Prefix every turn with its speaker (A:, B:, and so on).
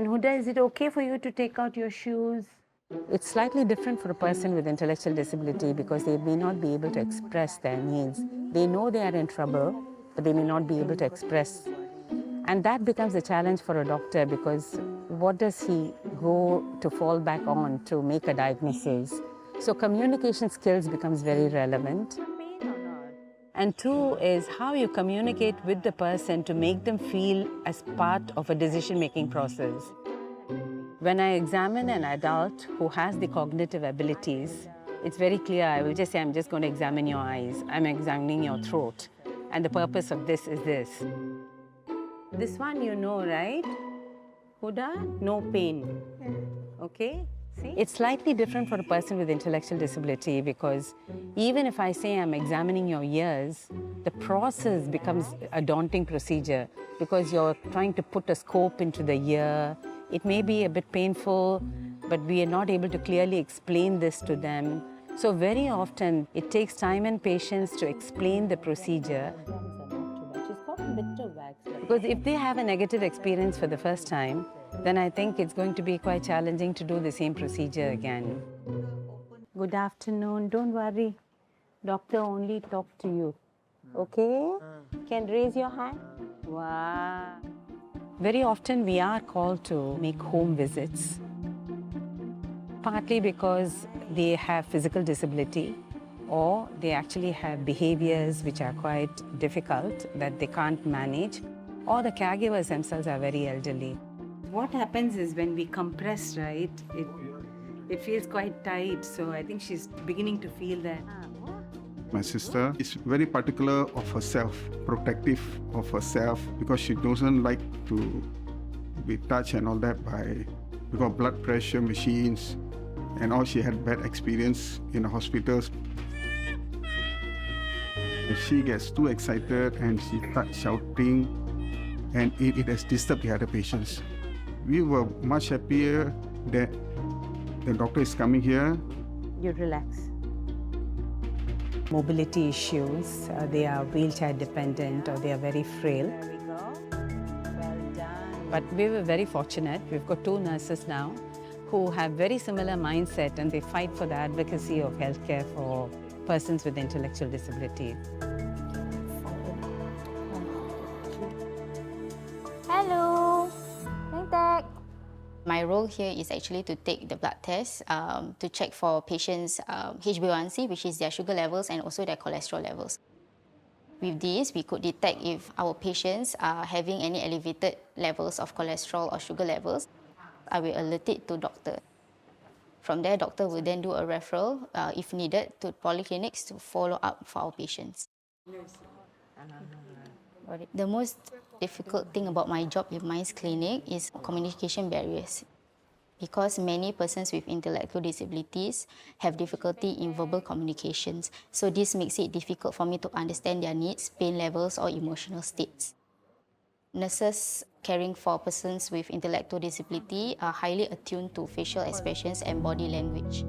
A: And Huda, is it okay for you to take out your shoes? It's slightly different for a person with intellectual disability because they may not be able to express their needs. They know they are in trouble, but they may not be able to express. And that becomes a challenge for a doctor because what does he go to fall back on to make a diagnosis? So communication skills becomes very relevant. And two is how you communicate with the person to make them feel as part of a decision-making process. When I examine an adult who has the cognitive abilities, it's very clear. I will just say, I'm just going to examine your eyes. I'm examining your throat. And the purpose of this is this. This one you know, right? Huda, no pain. Okay? See? It's slightly different for a person with intellectual disability because even if I say I'm examining your ears, the process becomes a daunting procedure because you're trying to put a scope into the ear. It may be a bit painful, but we are not able to clearly explain this to them. So very often, it takes time and patience to explain the procedure. Because if they have a negative experience for the first time, then I think it's going to be quite challenging to do the same procedure again. Good afternoon. Don't worry. Doctor only talked to you. Okay? Can raise your hand? Wow. Very often we are called to make home visits, partly because they have physical disability or they actually have behaviors which are quite difficult that they can't manage, or the caregivers themselves are very elderly. What happens is when we compress, right, it feels quite tight, so I think she's beginning to feel that.
B: My sister is very particular of herself, protective of herself, because she doesn't like to be touched and all that by because blood pressure machines and all. She had bad experience in the hospitals. If she gets too excited and she starts shouting, and it has disturbed the other patients. We were much happier that the doctor is coming here.
A: You relax. Mobility issues, they are wheelchair dependent or they are very frail. There we go. Well done. But we were very fortunate. We've got 2 nurses now who have very similar mindset and they fight for the advocacy of healthcare for persons with intellectual disability.
C: Hello. Thank you.
D: My role here is actually to take the blood test to check for patients' HbA1c, which is their sugar levels and also their cholesterol levels. With this, we could detect if our patients are having any elevated levels of cholesterol or sugar levels. I will alert it to doctor. From there, doctor will then do a referral, if needed, to polyclinics to follow up for our patients. The most difficult thing about my job in Minds Clinic is communication barriers. Because many persons with intellectual disabilities have difficulty in verbal communications. So this makes it difficult for me to understand their needs, pain levels, or emotional states. Nurses caring for persons with intellectual disability are highly attuned to facial expressions and body language.